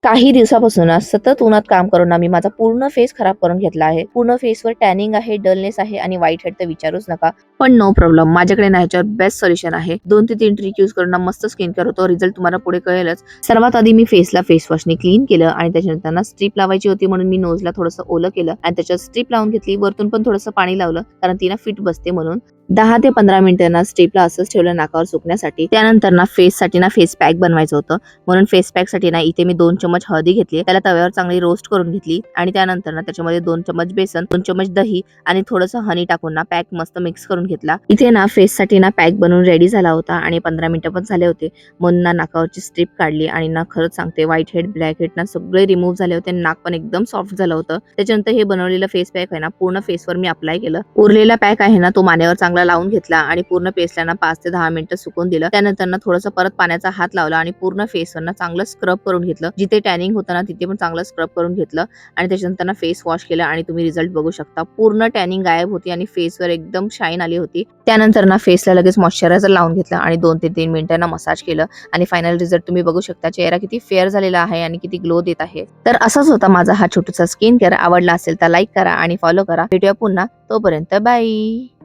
काही दिवसापासून ना सतत उन्हात काम करून ना मी माझा पूर्ण फेस खराब करून घेतला आहे. पूर्ण फेसवर टॅनिंग आहे, डलनेस आहे आणि व्हाईट हेड तर विचारूच नका. पण नो प्रॉब्लेम, माझ्याकडे ना ह्याच्यावर बेस्ट सोल्युशन आहे. 2 ते 3 ट्रिक यूज करून ना मस्त स्किन केअर होतो. रिझल्ट तुम्हाला पुढे कळेलच. सर्वात आधी मी फेसला फेस वॉशने क्लीन केलं आणि त्याच्यानंतर ना स्ट्रीप लावायची होती म्हणून मी नोजला थोडंसं ओलं केलं आणि त्याच्यावर स्ट्रीप लावून घेतली. वरतून पण थोडंसं पाणी लावलं कारण ती ना फिट बसते म्हणून. 10 ते 15 मिनिटं ना स्ट्रीपला असंच ठेवलं नाकावर सुकण्यासाठी. त्यानंतर ना फेससाठी ना फेस पॅक बनवायचं होतं. म्हणून फेस पॅक साठी ना इथे मी 2 चमच हळदी घेतली, त्याला तव्यावर चांगली रोस्ट करून घेतली आणि त्यानंतर ना त्याच्यामध्ये 2 चमच बेसन, 2 चमच दही आणि थोडंसं हनी टाकून ना पॅक मस्त मिक्स करून घेतला. इथे ना फेस साठी ना पॅक बनवून रेडी झाला होता आणि 15 मिनिटं पण झाले होते. म्हणून ना नाकावरची स्ट्रीप काढली आणि ना खरंच सांगते व्हाईट हेड, ब्लॅक हेड ना सगळे रिमूव्ह झाले होते. नाक पण एकदम सॉफ्ट झालं होतं. त्याच्यानंतर हे बनवलेलं फेस पॅक आहे ना पूर्ण फेसवर मी अप्लाय केलं. उरलेला पॅक आहे ना तो मानेवर चांगला लावून घेतला आणि पूर्ण फेसला ना 5 ते 10 मिनिटं सुकून दिलं. त्यानंतर ना थोडंसं परत पाण्याचा हात लावला आणि पूर्ण फेसवर ना चांगलं स्क्रब करून घेतलं. जिथे टॅनिंग होतं ना तिथे पण चांगलं स्क्रब करून घेतलं आणि त्याच्यानंतर ना फेस वॉश केलं आणि तुम्ही रिझल्ट बघू शकता. पूर्ण टॅनिंग गायब होती आणि फेसवर एकदम शाईन आली होती. त्यानंतर ना फेसला लगेच मॉइश्चरायझर लावून घेतलं आणि 2 ते 3 मिनिटांना मसाज केलं आणि फायनल रिझल्ट तुम्ही बघू शकता. चेहरा किती फेअर झालेला आहे आणि किती ग्लो देत आहे. तर असाच होता माझा हा छोटासा स्किन केअर. आवडला असेल तर लाईक करा आणि फॉलो करा. भेटूया पुन्हा. तोपर्यंत बाय.